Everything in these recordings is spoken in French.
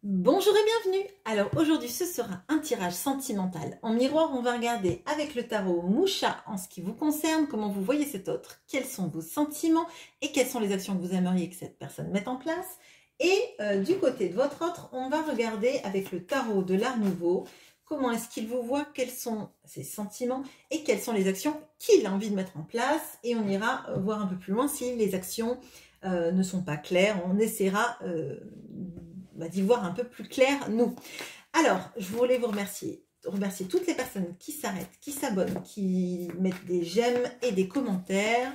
Bonjour et bienvenue. Alors aujourd'hui ce sera un tirage sentimental. En miroir on va regarder avec le tarot Moucha en ce qui vous concerne, comment vous voyez cet autre, quels sont vos sentiments et quelles sont les actions que vous aimeriez que cette personne mette en place. Et du côté de votre autre, on va regarder avec le tarot de l'Art Nouveau, comment est-ce qu'il vous voit, quels sont ses sentiments et quelles sont les actions qu'il a envie de mettre en place. Et on ira voir un peu plus loin si les actions ne sont pas claires. On essaiera d'y voir un peu plus clair, nous. Alors, je voulais vous remercier toutes les personnes qui s'arrêtent, qui s'abonnent, qui mettent des j'aime et des commentaires.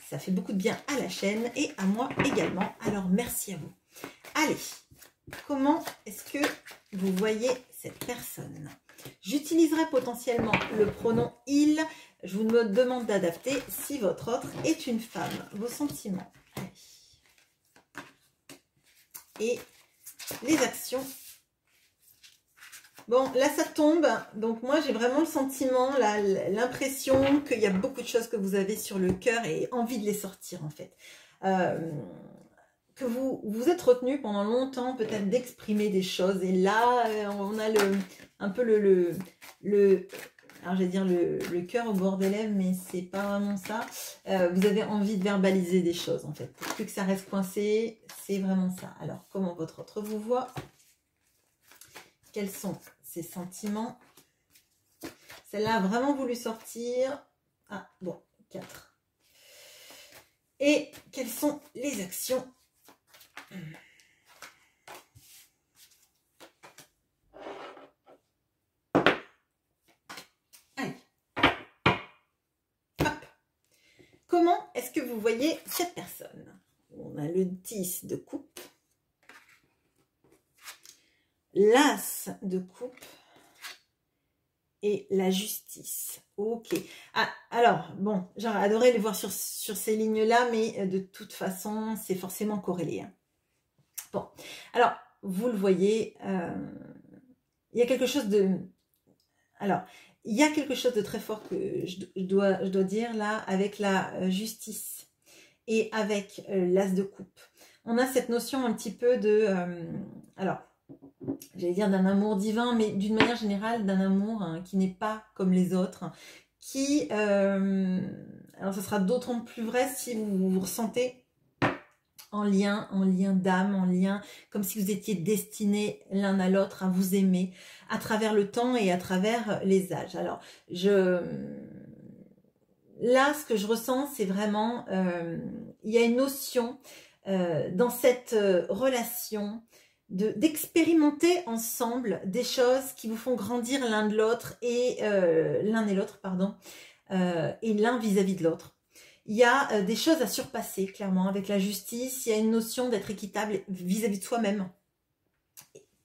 Ça fait beaucoup de bien à la chaîne et à moi également. Alors, merci à vous. Allez, comment est-ce que vous voyez cette personne? J'utiliserai potentiellement le pronom « il ». Je vous demande d'adapter si votre autre est une femme. Vos sentiments. Allez. Et les actions. Bon, là ça tombe, donc moi j'ai vraiment le sentiment, l'impression qu'il y a beaucoup de choses que vous avez sur le cœur et envie de les sortir en fait. Que vous êtes retenu pendant longtemps peut-être d'exprimer des choses et là on a un peu alors je vais dire le cœur au bord des lèvres, mais c'est pas vraiment ça. Vous avez envie de verbaliser des choses en fait. Pour plus que ça reste coincé, c'est vraiment ça. Alors, comment votre autre vous voit? Quels sont ses sentiments? Celle-là a vraiment voulu sortir. Ah, bon, 4. Et quelles sont les actions? Comment est-ce que vous voyez cette personne? On a le 10 de coupe, l'as de coupe et la justice. Ok. Ah, alors, bon, j'aurais adoré les voir sur ces lignes-là, mais de toute façon, c'est forcément corrélé. Hein. Bon, alors, vous le voyez, il y a quelque chose de... Alors, il y a quelque chose de très fort que je dois dire là avec la justice et avec l'as de coupe. On a cette notion un petit peu de... alors, j'allais dire d'un amour divin, mais d'une manière générale, d'un amour hein, qui n'est pas comme les autres, qui... alors, ce sera d'autant plus vrai si vous vous ressentez en lien d'âme, en lien comme si vous étiez destinés l'un à l'autre à vous aimer à travers le temps et à travers les âges. Alors, là, ce que je ressens, c'est vraiment, il y a une notion dans cette relation d'expérimenter ensemble des choses qui vous font grandir l'un de l'autre et l'un et l'autre, pardon, et l'un vis-à-vis de l'autre. Il y a des choses à surpasser, clairement, avec la justice. Il y a une notion d'être équitable vis-à-vis de soi-même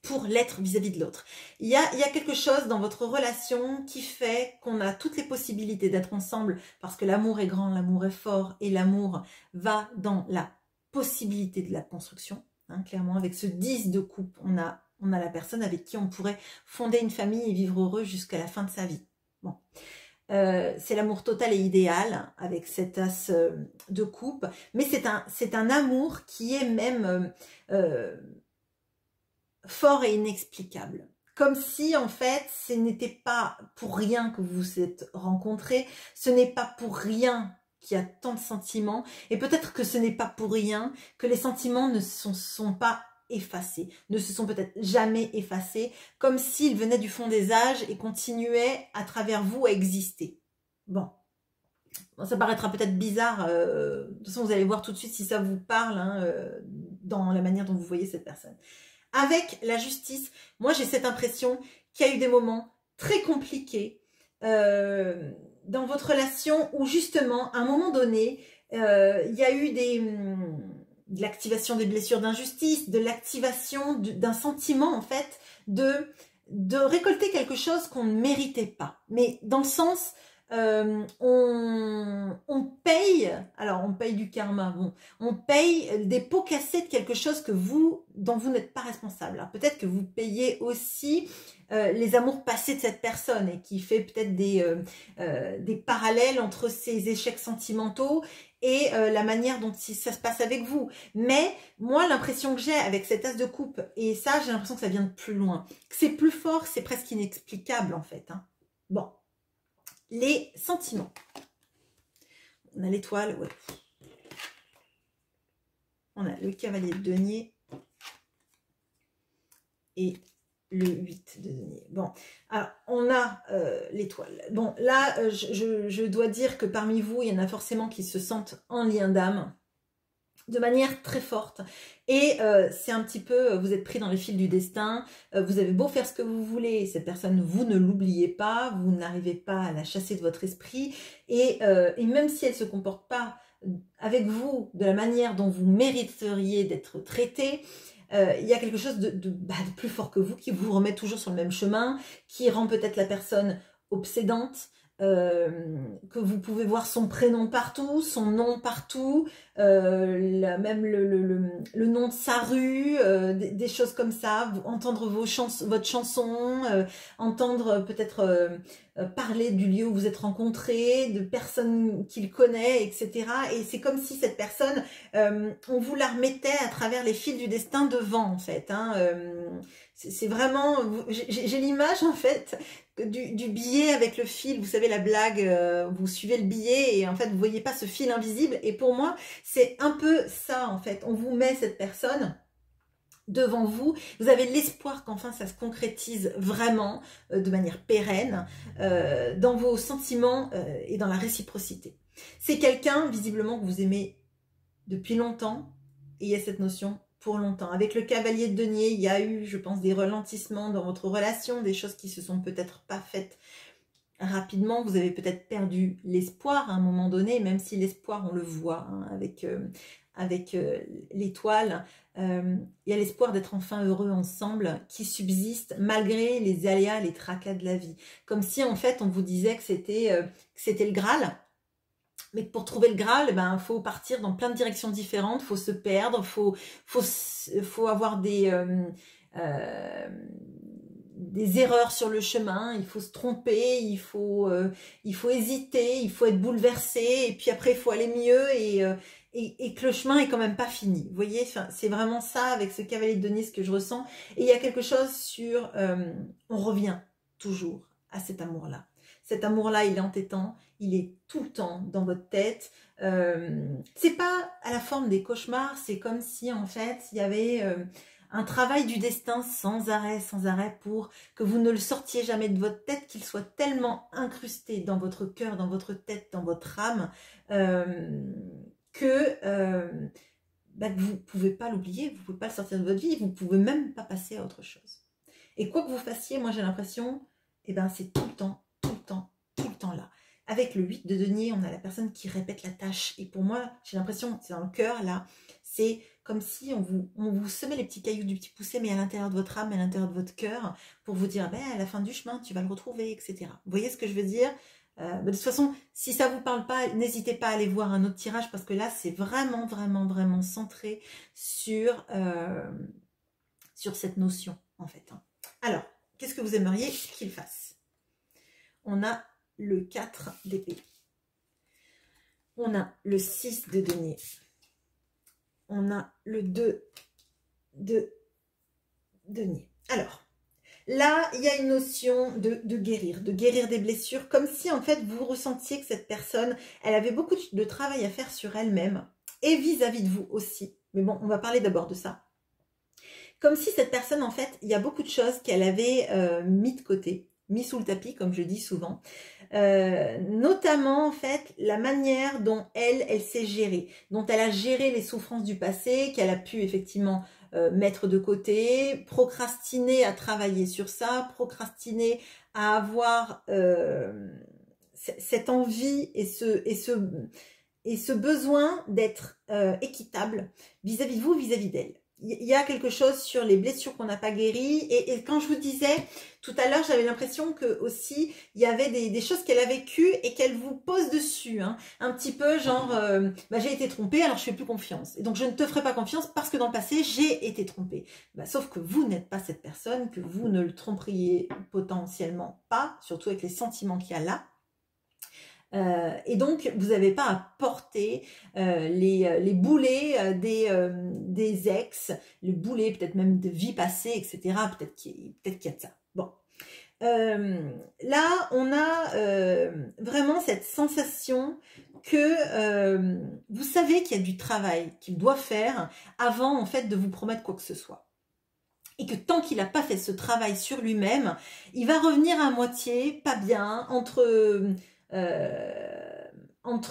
pour l'être vis-à-vis de l'autre. Il y a quelque chose dans votre relation qui fait qu'on a toutes les possibilités d'être ensemble parce que l'amour est grand, l'amour est fort et l'amour va dans la possibilité de la construction. Hein, clairement, avec ce 10 de coupe, on a la personne avec qui on pourrait fonder une famille et vivre heureux jusqu'à la fin de sa vie. Bon. C'est l'amour total et idéal avec cet as de coupe, mais c'est un amour qui est même fort et inexplicable. Comme si en fait ce n'était pas pour rien que vous vous êtes rencontrés, ce n'est pas pour rien qu'il y a tant de sentiments, et peut-être que ce n'est pas pour rien que les sentiments ne sont pas effacés, ne se sont peut-être jamais effacés, comme s'ils venaient du fond des âges et continuaient à travers vous à exister. Bon, ça paraîtra peut-être bizarre, de toute façon vous allez voir tout de suite si ça vous parle, hein, dans la manière dont vous voyez cette personne. Avec la justice, moi j'ai cette impression qu'il y a eu des moments très compliqués dans votre relation où justement, à un moment donné, il y a eu de l'activation des blessures d'injustice, de l'activation d'un sentiment en fait de récolter quelque chose qu'on ne méritait pas. Mais dans le sens, on paye, alors on paye du karma, bon, on paye des pots cassés de quelque chose dont vous n'êtes pas responsable. Alors peut-être que vous payez aussi les amours passés de cette personne et qui fait peut-être des parallèles entre ces échecs sentimentaux et la manière dont ça se passe avec vous. Mais moi, l'impression que j'ai avec cet as de coupe, et ça, j'ai l'impression que ça vient de plus loin, que c'est plus fort, c'est presque inexplicable en fait. Hein. Bon, les sentiments. On a l'étoile, ouais. On a le cavalier de denier et le 8 de denier. Bon, alors on a l'étoile. Bon, là, je dois dire que parmi vous, il y en a forcément qui se sentent en lien d'âme de manière très forte. Et c'est un petit peu, vous êtes pris dans les fils du destin, vous avez beau faire ce que vous voulez, cette personne, vous ne l'oubliez pas, vous n'arrivez pas à la chasser de votre esprit, et même si elle ne se comporte pas avec vous de la manière dont vous mériteriez d'être traité, il y a quelque chose de plus fort que vous qui vous remet toujours sur le même chemin, qui rend peut-être la personne obsédante, que vous pouvez voir son prénom partout, son nom partout, même le nom de sa rue, des choses comme ça, entendre votre chanson, entendre peut-être parler du lieu où vous êtes rencontrés, de personnes qu'il connaît, etc. Et c'est comme si cette personne, on vous la remettait à travers les fils du destin devant, en fait. Hein, c'est vraiment, j'ai l'image en fait du billet avec le fil, vous savez la blague, vous suivez le billet et en fait vous voyez pas ce fil invisible, et pour moi c'est un peu ça en fait, on vous met cette personne devant vous, vous avez l'espoir qu'enfin ça se concrétise vraiment de manière pérenne dans vos sentiments et dans la réciprocité. C'est quelqu'un visiblement que vous aimez depuis longtemps, et il y a cette notion pour longtemps. Avec le cavalier de denier, il y a eu, je pense, des ralentissements dans votre relation, des choses qui se sont peut-être pas faites rapidement. Vous avez peut-être perdu l'espoir à un moment donné, même si l'espoir, on le voit hein, avec l'étoile. Il y a l'espoir d'être enfin heureux ensemble qui subsiste malgré les aléas, les tracas de la vie. Comme si en fait on vous disait que c'était le Graal. Mais pour trouver le Graal, ben, faut partir dans plein de directions différentes, faut se perdre, faut avoir des erreurs sur le chemin, il faut se tromper, il faut hésiter, il faut être bouleversé, et puis après il faut aller mieux, et que le chemin est quand même pas fini. Vous voyez, c'est vraiment ça avec ce cavalier de denier, ce que je ressens. Et il y a quelque chose sur, on revient toujours à cet amour-là. Cet amour-là, il est entêtant, il est tout le temps dans votre tête. C'est pas à la forme des cauchemars, c'est comme si en fait il y avait un travail du destin sans arrêt pour que vous ne le sortiez jamais de votre tête, qu'il soit tellement incrusté dans votre cœur, dans votre tête, dans votre âme, que vous ne pouvez pas l'oublier, vous ne pouvez pas le sortir de votre vie, vous ne pouvez même pas passer à autre chose. Et quoi que vous fassiez, moi j'ai l'impression, c'est tout le temps là. Avec le 8 de denier, on a la personne qui répète la tâche. Et pour moi, j'ai l'impression, c'est dans le cœur là, c'est comme si on vous semait les petits cailloux du petit poucet, mais à l'intérieur de votre âme, à l'intérieur de votre cœur, pour vous dire, à la fin du chemin, tu vas le retrouver, etc. Vous voyez ce que je veux dire ? De toute façon, si ça ne vous parle pas, n'hésitez pas à aller voir un autre tirage, parce que là, c'est vraiment centré sur cette notion, en fait. Alors, qu'est-ce que vous aimeriez qu'il fasse ? On a le 4 d'épée. On a le 6 de denier. On a le 2 de denier. Alors, là, il y a une notion de guérir des blessures, comme si en fait vous ressentiez que cette personne, elle avait beaucoup de travail à faire sur elle-même et vis-à-vis de vous aussi. Mais bon, on va parler d'abord de ça. Comme si cette personne, en fait, il y a beaucoup de choses qu'elle avait mis de côté, mis sous le tapis, comme je dis souvent. Notamment, en fait, la manière dont elle s'est gérée, dont elle a géré les souffrances du passé, qu'elle a pu effectivement mettre de côté, procrastiner à travailler sur ça, procrastiner à avoir cette envie et ce besoin d'être équitable vis-à-vis de vous, vis-à-vis d'elle. Il y a quelque chose sur les blessures qu'on n'a pas guéries, et quand je vous disais tout à l'heure, j'avais l'impression que aussi il y avait des choses qu'elle a vécues et qu'elle vous pose dessus, hein. Un petit peu genre j'ai été trompée, alors je fais plus confiance, et donc je ne te ferai pas confiance parce que dans le passé j'ai été trompée. Sauf que vous n'êtes pas cette personne, que vous ne le tromperiez potentiellement pas, surtout avec les sentiments qu'il y a là. Et donc, vous n'avez pas à porter les boulets des ex, les boulets peut-être même de vie passée, etc. Peut-être qu'il y a de ça. Bon. Là, on a vraiment cette sensation que vous savez qu'il y a du travail qu'il doit faire avant en fait de vous promettre quoi que ce soit. Et que tant qu'il n'a pas fait ce travail sur lui-même, il va revenir à moitié, pas bien, entre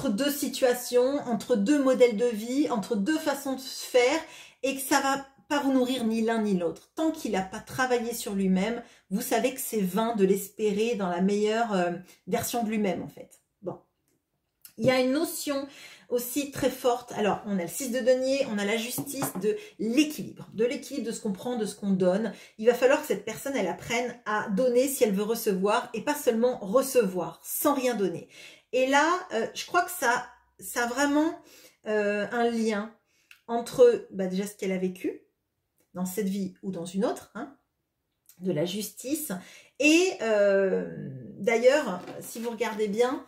deux situations, entre deux modèles de vie, entre deux façons de faire, et que ça va pas vous nourrir ni l'un ni l'autre. Tant qu'il n'a pas travaillé sur lui-même, vous savez que c'est vain de l'espérer dans la meilleure version de lui-même en fait. Bon. Il y a une notion aussi très forte. Alors, on a le 6 de denier, on a la justice de l'équilibre, de ce qu'on prend, de ce qu'on donne. Il va falloir que cette personne, elle apprenne à donner si elle veut recevoir et pas seulement recevoir sans rien donner. Et là, je crois que ça a vraiment un lien entre déjà ce qu'elle a vécu dans cette vie ou dans une autre, hein, de la justice. Et d'ailleurs, si vous regardez bien,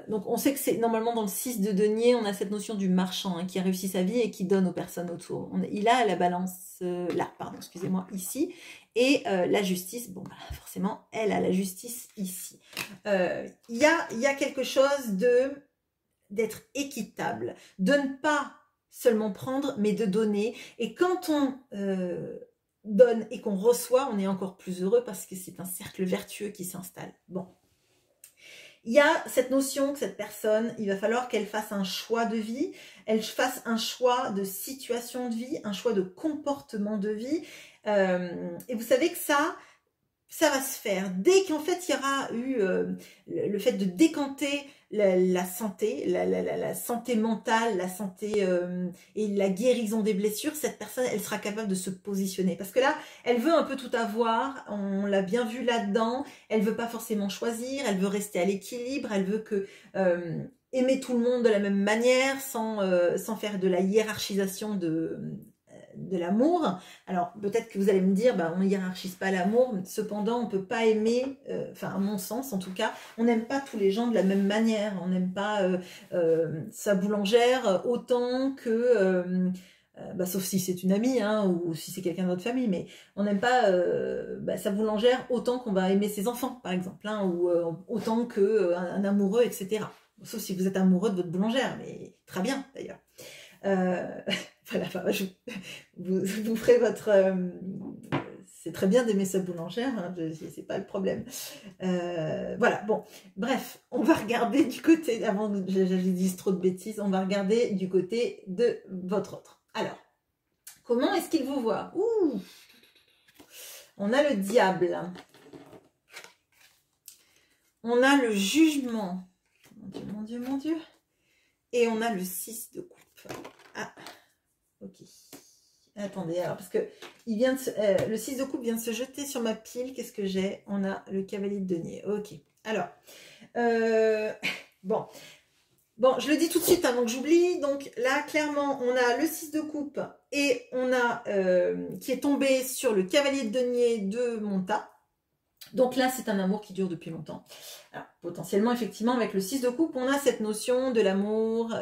donc on sait que c'est normalement dans le 6 de denier, on a cette notion du marchand hein, qui a réussi sa vie et qui donne aux personnes autour. Il a la balance là, pardon, excusez-moi, ici. Et la justice, bon, forcément, elle a la justice ici. Il y a quelque chose d'être équitable, de ne pas seulement prendre, mais de donner. Et quand on donne et qu'on reçoit, on est encore plus heureux parce que c'est un cercle vertueux qui s'installe. Bon. Il y a cette notion que cette personne, il va falloir qu'elle fasse un choix de vie, elle fasse un choix de situation de vie, un choix de comportement de vie. Et vous savez que ça va se faire. Dès qu'en fait, il y aura eu le fait de décanter la santé, la santé mentale, la santé et la guérison des blessures, cette personne, elle sera capable de se positionner. Parce que là, elle veut un peu tout avoir, on l'a bien vu là-dedans, elle veut pas forcément choisir, elle veut rester à l'équilibre, elle veut que aimer tout le monde de la même manière, sans faire de la hiérarchisation de l'amour. Alors peut-être que vous allez me dire on ne hiérarchise pas l'amour, cependant on ne peut pas aimer, enfin à mon sens en tout cas, on n'aime pas tous les gens de la même manière, on n'aime pas sa boulangère autant que sauf si c'est une amie hein, ou si c'est quelqu'un de notre famille, mais on n'aime pas sa boulangère autant qu'on va aimer ses enfants par exemple hein, ou autant qu'un amoureux, etc. Sauf si vous êtes amoureux de votre boulangère, mais très bien d'ailleurs. Voilà, enfin, vous ferez votre... c'est très bien d'aimer sa boulangère, hein, c'est pas le problème. Voilà, bon, bref, on va regarder du côté, avant que j'ai dit trop de bêtises, on va regarder du côté de votre autre. Alors, comment est-ce qu'il vous voit? Ouh, on a le diable. On a le jugement. Mon Dieu, mon Dieu, mon Dieu. Et on a le 6 de coupe. Ah, ok. Attendez, alors, parce que le 6 de coupe vient de se jeter sur ma pile. Qu'est-ce que j'ai? On a le cavalier de denier. Ok. Alors, bon, je le dis tout de suite avant que j'oublie. Donc là, clairement, on a le 6 de coupe et on a qui est tombé sur le cavalier de denier de Monta. Donc là, c'est un amour qui dure depuis longtemps. Alors, potentiellement, effectivement, avec le 6 de coupe, on a cette notion de l'amour,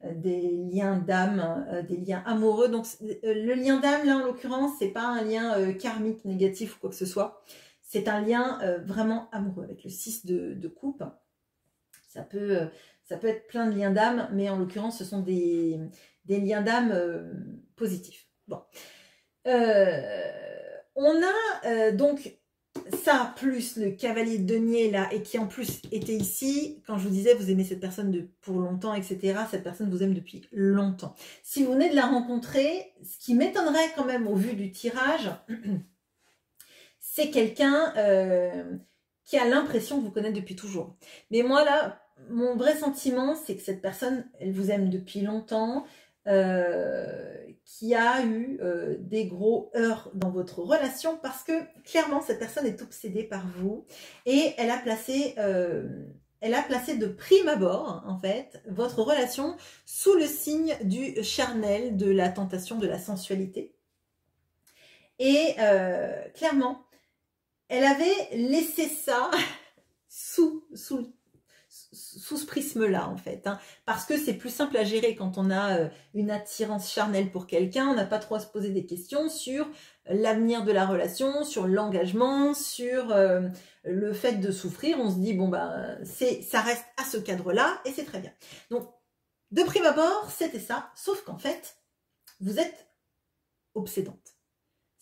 des liens d'âme, des liens amoureux. Donc, le lien d'âme, là, en l'occurrence, c'est pas un lien karmique, négatif ou quoi que ce soit. C'est un lien vraiment amoureux. Avec le 6 de coupe, ça peut être plein de liens d'âme, mais en l'occurrence, ce sont des liens d'âme positifs. Bon. On a donc... ça, plus le cavalier de denier là, et qui en plus était ici, quand je vous disais, vous aimez cette personne pour longtemps, etc. Cette personne vous aime depuis longtemps. Si vous venez de la rencontrer, ce qui m'étonnerait quand même au vu du tirage, c'est quelqu'un qui a l'impression de vous connaître depuis toujours. Mais moi là, mon vrai sentiment, c'est que cette personne, elle vous aime depuis longtemps, qui a eu des gros heurts dans votre relation parce que clairement cette personne est obsédée par vous et elle a placé de prime abord en fait votre relation sous le signe du charnel, de la tentation, de la sensualité. Et clairement elle avait laissé ça sous sous ce prisme-là, en fait. Hein, parce que c'est plus simple à gérer quand on a une attirance charnelle pour quelqu'un. On n'a pas trop à se poser des questions sur l'avenir de la relation, sur l'engagement, sur le fait de souffrir. On se dit, bon, bah, ça reste à ce cadre-là et c'est très bien. Donc, de prime abord, c'était ça. Sauf qu'en fait, vous êtes obsédante.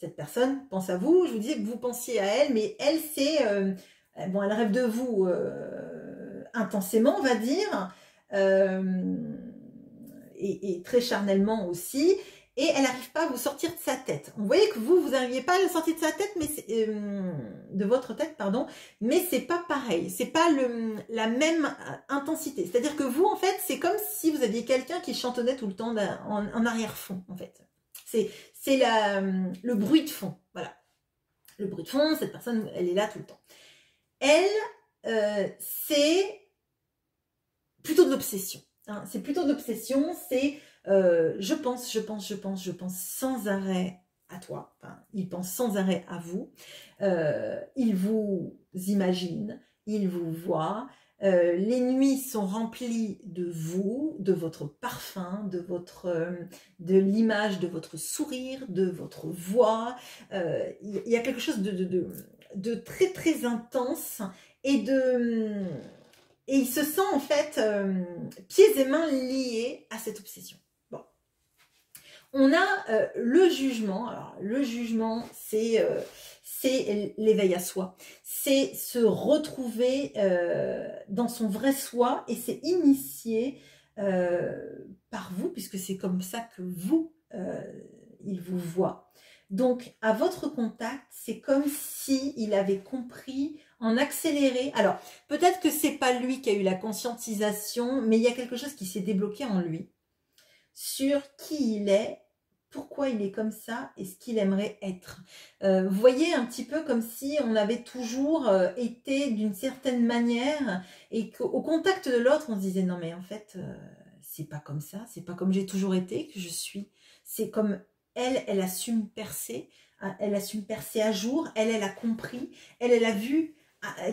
Cette personne pense à vous, je vous disais que vous pensiez à elle, mais elle, c'est... bon, elle rêve de vous intensément, on va dire, et très charnellement aussi, et elle n'arrive pas à vous sortir de sa tête. Vous voyez que vous n'arriviez pas à le sortir de sa tête, mais de votre tête, pardon, mais c'est pas pareil, c'est pas la même intensité. C'est-à-dire que vous, en fait, c'est comme si vous aviez quelqu'un qui chantonnait tout le temps en arrière-fond, en fait. C'est le bruit de fond, voilà. Le bruit de fond, cette personne, elle est là tout le temps. Elle, c'est plutôt de l'obsession. Hein. C'est plutôt de l'obsession, c'est je pense sans arrêt à toi. Enfin, il pense sans arrêt à vous. Il vous imagine, il vous voit. Les nuits sont remplies de vous, de votre parfum, de l'image de votre sourire, de votre voix. Il y a quelque chose de très très intense et il se sent en fait pieds et mains liés à cette obsession. Bon, on a le jugement. Alors le jugement, c'est l'éveil à soi, c'est se retrouver dans son vrai soi et c'est initié par vous, puisque c'est comme ça que vous, il vous voit. Donc, à votre contact, c'est comme s'il avait compris en accéléré. Alors, peut-être que c'est pas lui qui a eu la conscientisation, mais il y a quelque chose qui s'est débloqué en lui sur qui il est, pourquoi il est comme ça et ce qu'il aimerait être. Vous voyez un petit peu comme si on avait toujours été d'une certaine manière et qu'au contact de l'autre, on se disait non mais en fait, c'est pas comme ça, c'est pas comme j'ai toujours été que je suis. C'est comme elle assume percer, elle assume percer à jour, elle a compris, elle a vu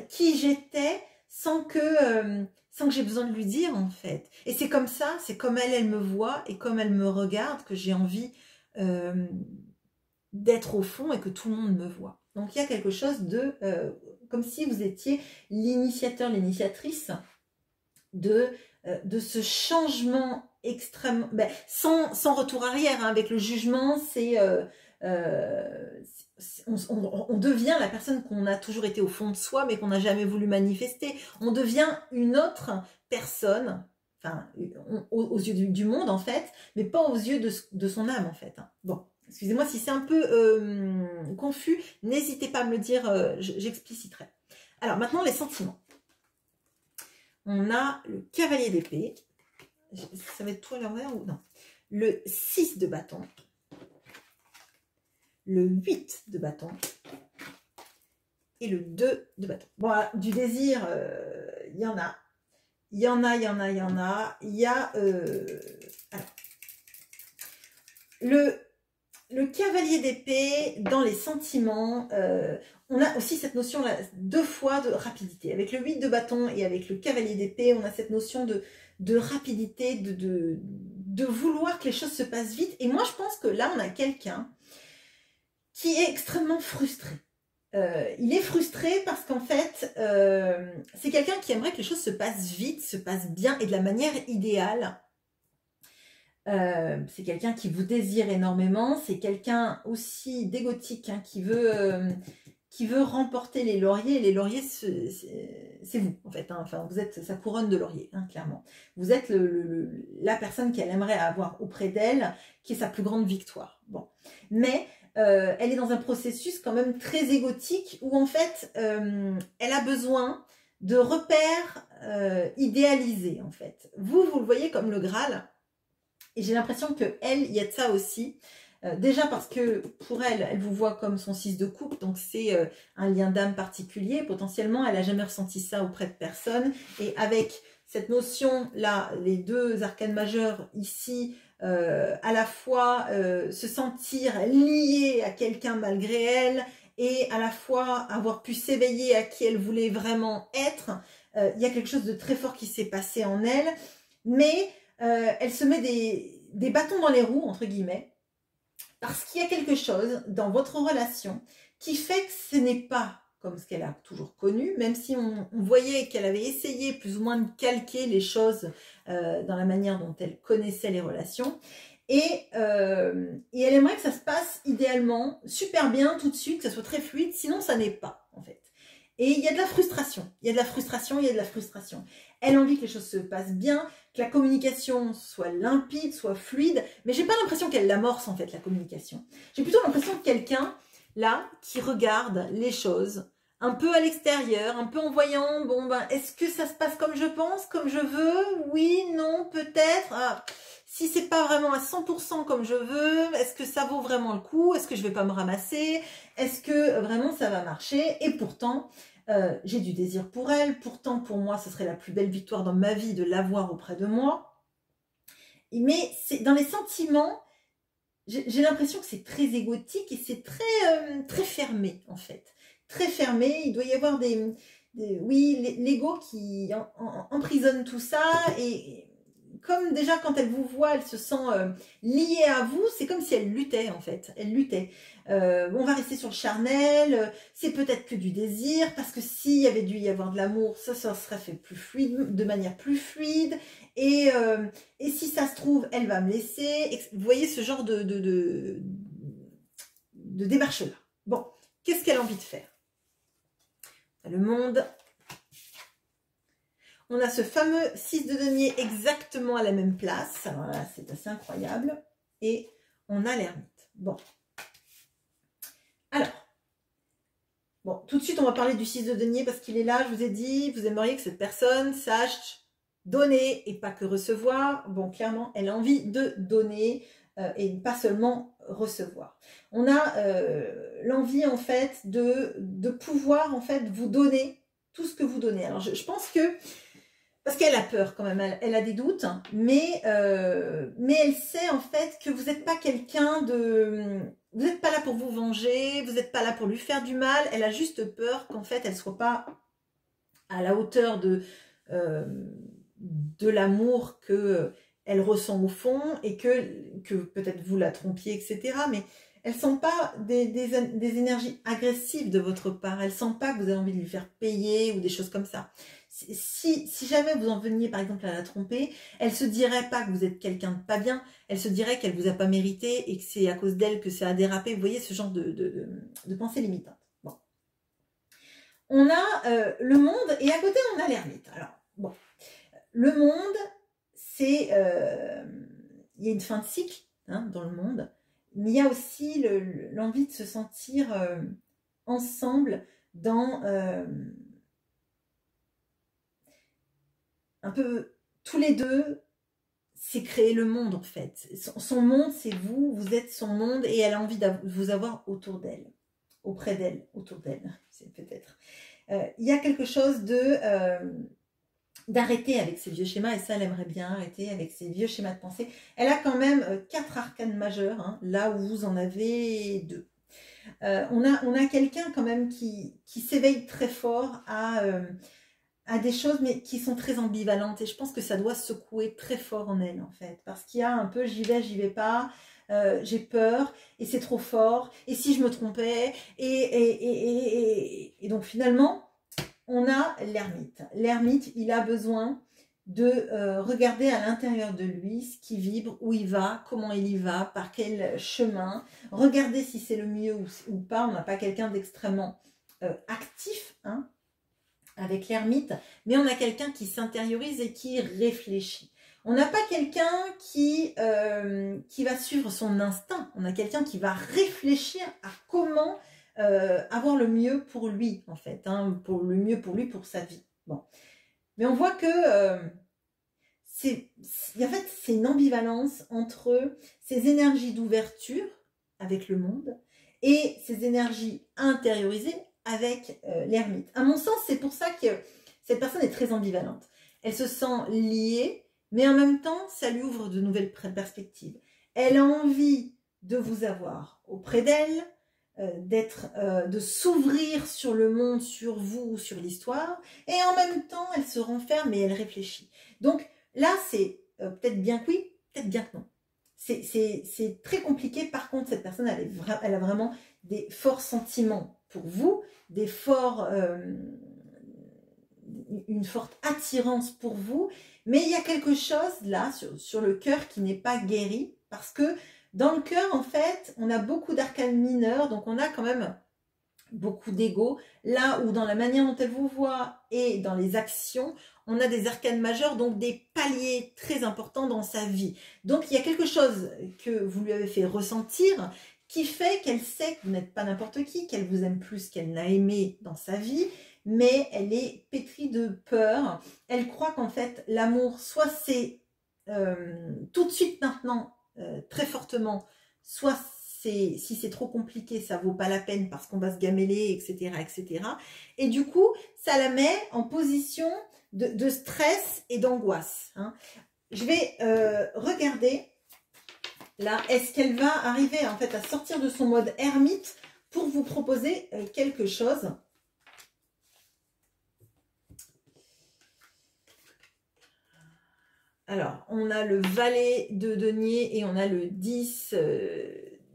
qui j'étais sans que j'ai besoin de lui dire en fait. Et c'est comme ça, c'est comme elle me voit et comme elle me regarde que j'ai envie d'être au fond et que tout le monde me voit. Donc il y a quelque chose de comme si vous étiez l'initiateur, l'initiatrice de ce changement extrêmement sans retour arrière, hein, avec le jugement, c'est on devient la personne qu'on a toujours été au fond de soi mais qu'on n'a jamais voulu manifester. On devient une autre personne, enfin aux yeux du monde en fait, mais pas aux yeux de son âme en fait. Hein. Bon, excusez-moi si c'est un peu confus, n'hésitez pas à me le dire, j'expliciterai. Alors maintenant les sentiments. On a le cavalier d'épée. Ça va être tout à l'envers ou non? Le 6 de bâton. Le 8 de bâton. Et le 2 de bâton. Bon, du désir, il y en a. Il y en a. Il y a... alors, le cavalier d'épée, dans les sentiments, on a aussi cette notion là, deux fois de rapidité. Avec le 8 de bâton et avec le cavalier d'épée, on a cette notion de rapidité, de vouloir que les choses se passent vite. Et moi, je pense que là, on a quelqu'un qui est extrêmement frustré. Il est frustré parce qu'en fait, c'est quelqu'un qui aimerait que les choses se passent vite, se passent bien et de la manière idéale. C'est quelqu'un qui vous désire énormément, c'est quelqu'un aussi d'égotique, hein, qui veut remporter les lauriers. Et les lauriers, c'est vous, en fait. Hein. Enfin, vous êtes sa couronne de laurier, hein, clairement. Vous êtes la personne qu'elle aimerait avoir auprès d'elle, qui est sa plus grande victoire. Bon, mais elle est dans un processus quand même très égotique, où en fait, elle a besoin de repères idéalisés, en fait. Vous le voyez comme le Graal. Et j'ai l'impression qu'elle, il y a de ça aussi. Déjà parce que pour elle, elle vous voit comme son 6 de coupe, donc c'est un lien d'âme particulier. Potentiellement, elle n'a jamais ressenti ça auprès de personne. Et avec cette notion-là, les deux arcanes majeures ici, à la fois se sentir liée à quelqu'un malgré elle, et à la fois avoir pu s'éveiller à qui elle voulait vraiment être, il y a quelque chose de très fort qui s'est passé en elle, mais elle se met des bâtons dans les roues, entre guillemets, parce qu'il y a quelque chose dans votre relation qui fait que ce n'est pas comme ce qu'elle a toujours connu, même si on voyait qu'elle avait essayé plus ou moins de calquer les choses dans la manière dont elle connaissait les relations. Et elle aimerait que ça se passe idéalement super bien tout de suite, que ça soit très fluide, sinon ça n'est pas en fait. Et il y a de la frustration, il y a de la frustration, il y a de la frustration. Elle a envie que les choses se passent bien, que la communication soit limpide, soit fluide, mais j'ai pas l'impression qu'elle l'amorce en fait, la communication. J'ai plutôt l'impression de quelqu'un, là, qui regarde les choses un peu à l'extérieur, un peu en voyant, bon ben, est-ce que ça se passe comme je pense, comme je veux? Oui, non, peut-être. Ah, si c'est pas vraiment à 100% comme je veux, est-ce que ça vaut vraiment le coup? Est-ce que je vais pas me ramasser? Est-ce que vraiment ça va marcher? Et pourtant, j'ai du désir pour elle. Pourtant, pour moi, ce serait la plus belle victoire dans ma vie de l'avoir auprès de moi. Mais c'est dans les sentiments, j'ai l'impression que c'est très égotique et c'est très fermé, en fait. Très fermé. Il doit y avoir oui, l'ego qui emprisonne tout ça. Et comme déjà, quand elle vous voit, elle se sent liée à vous. C'est comme si elle luttait, en fait. Elle luttait. On va rester sur le charnel. C'est peut-être que du désir. Parce que s'il y avait dû y avoir de l'amour, ça serait fait plus fluide, de manière plus fluide. Et si ça se trouve, elle va me laisser. Vous voyez ce genre de démarche-là. Bon, qu'est-ce qu'elle a envie de faire? Le monde. On a ce fameux 6 de denier exactement à la même place. Alors là, c'est assez incroyable. Et on a l'ermite. Bon. Alors. Bon, tout de suite, on va parler du 6 de denier parce qu'il est là. Je vous ai dit, vous aimeriez que cette personne sache donner et pas que recevoir. Bon, clairement, elle a envie de donner et pas seulement recevoir. On a l'envie, en fait, de pouvoir, en fait, vous donner tout ce que vous donnez. Alors, je pense que, parce qu'elle a peur quand même, elle a des doutes, hein, mais elle sait, en fait, que vous n'êtes pas quelqu'un de... Vous n'êtes pas là pour vous venger, vous n'êtes pas là pour lui faire du mal. Elle a juste peur qu'en fait, elle ne soit pas à la hauteur de l'amour qu'elle ressent au fond et que peut-être vous la trompiez, etc. Mais elle ne sent pas des énergies agressives de votre part. Elle ne sent pas que vous avez envie de lui faire payer ou des choses comme ça. Si jamais vous en veniez par exemple à la tromper, elle ne se dirait pas que vous êtes quelqu'un de pas bien, elle se dirait qu'elle ne vous a pas mérité et que c'est à cause d'elle que ça a dérapé. Vous voyez ce genre de pensée limitante. Bon. On a le monde et à côté on a l'ermite. Alors, bon. Le monde, c'est... il y a une fin de cycle hein, dans le monde, mais il y a aussi l'envie de se sentir ensemble dans... un peu tous les deux, c'est créer le monde en fait. Son monde, c'est vous, vous êtes son monde et elle a envie de vous avoir autour d'elle, auprès d'elle, autour d'elle, c'est peut-être. Il y a quelque chose d'arrêter avec ces vieux schémas et ça, elle aimerait bien arrêter avec ces vieux schémas de pensée. Elle a quand même 4 arcanes majeures, hein, là où vous en avez 2. On a quelqu'un quand même qui s'éveille très fort à des choses mais qui sont très ambivalentes et je pense que ça doit secouer très fort en elle en fait parce qu'il y a un peu j'y vais pas, j'ai peur et c'est trop fort et si je me trompais et donc finalement on a l'ermite. L'ermite il a besoin de regarder à l'intérieur de lui ce qui vibre, où il va, comment il y va, par quel chemin, regarder si c'est le mieux ou pas. On n'a pas quelqu'un d'extrêmement actif hein, avec l'ermite, mais on a quelqu'un qui s'intériorise et qui réfléchit. On n'a pas quelqu'un qui va suivre son instinct. On a quelqu'un qui va réfléchir à comment avoir le mieux pour lui, en fait. Hein, pour le mieux pour lui, pour sa vie. Bon. Mais on voit que en fait, c'est une ambivalence entre ces énergies d'ouverture avec le monde et ces énergies intériorisées avec l'ermite. À mon sens, c'est pour ça que cette personne est très ambivalente. Elle se sent liée, mais en même temps, ça lui ouvre de nouvelles perspectives. Elle a envie de vous avoir auprès d'elle, de s'ouvrir sur le monde, sur vous, sur l'histoire, et en même temps, elle se renferme et elle réfléchit. Donc là, c'est peut-être bien que oui, peut-être bien que non. C'est très compliqué. Par contre, cette personne, elle a vraiment des forts sentiments pour vous, une forte attirance pour vous, mais il y a quelque chose là sur le cœur qui n'est pas guéri, parce que dans le cœur, en fait, on a beaucoup d'arcanes mineurs, donc on a quand même beaucoup d'ego, là où dans la manière dont elle vous voit et dans les actions, on a des arcanes majeurs, donc des paliers très importants dans sa vie. Donc il y a quelque chose que vous lui avez fait ressentir qui fait qu'elle sait que vous n'êtes pas n'importe qui, qu'elle vous aime plus qu'elle n'a aimé dans sa vie, mais elle est pétrie de peur. Elle croit qu'en fait l'amour, soit c'est tout de suite maintenant, très fortement, soit si c'est trop compliqué, ça vaut pas la peine parce qu'on va se gameler, etc., etc. Et du coup, ça la met en position de stress et d'angoisse. Hein. Je vais regarder, là, est-ce qu'elle va arriver en fait à sortir de son mode ermite pour vous proposer quelque chose. Alors, on a le valet de denier et on a le 10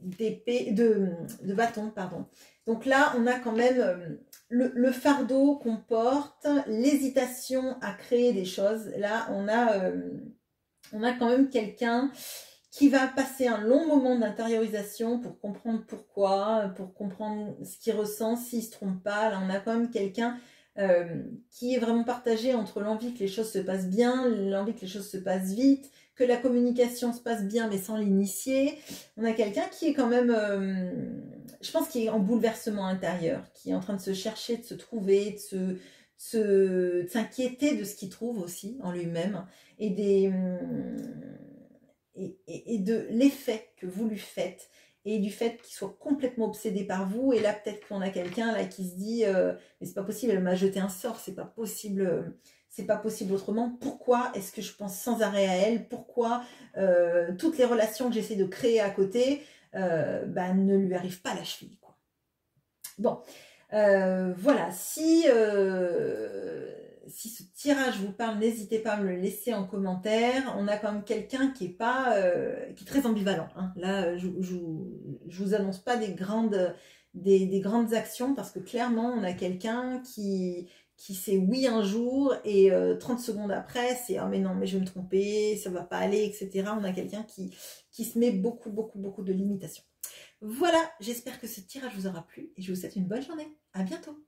d'épée, de bâton, pardon. Donc là, on a quand même le fardeau qu'on porte, l'hésitation à créer des choses. Là, on a quand même quelqu'un qui va passer un long moment d'intériorisation pour comprendre pourquoi, pour comprendre ce qu'il ressent, s'il ne se trompe pas. Là, on a quand même quelqu'un qui est vraiment partagé entre l'envie que les choses se passent bien, l'envie que les choses se passent vite, que la communication se passe bien mais sans l'initier. On a quelqu'un qui est quand même, je pense qu'il est en bouleversement intérieur, qui est en train de se chercher, de se trouver, de s'inquiéter de ce qu'il trouve aussi en lui-même et de l'effet que vous lui faites et du fait qu'il soit complètement obsédé par vous. Et là, peut-être qu'on a quelqu'un là qui se dit mais c'est pas possible, elle m'a jeté un sort, c'est pas possible autrement. Pourquoi est-ce que je pense sans arrêt à elle? Pourquoi toutes les relations que j'essaie de créer à côté ne lui arrivent pas à la cheville, quoi. Bon, voilà, si ce tirage vous parle, n'hésitez pas à me le laisser en commentaire. On a quand même quelqu'un qui est très ambivalent. Hein. Là, je vous annonce pas des grandes actions parce que clairement, on a quelqu'un qui sait oui un jour et 30 secondes après, c'est « Ah mais non, mais je vais me tromper, ça va pas aller, etc. » On a quelqu'un qui se met beaucoup de limitations. Voilà, j'espère que ce tirage vous aura plu et je vous souhaite une bonne journée. À bientôt.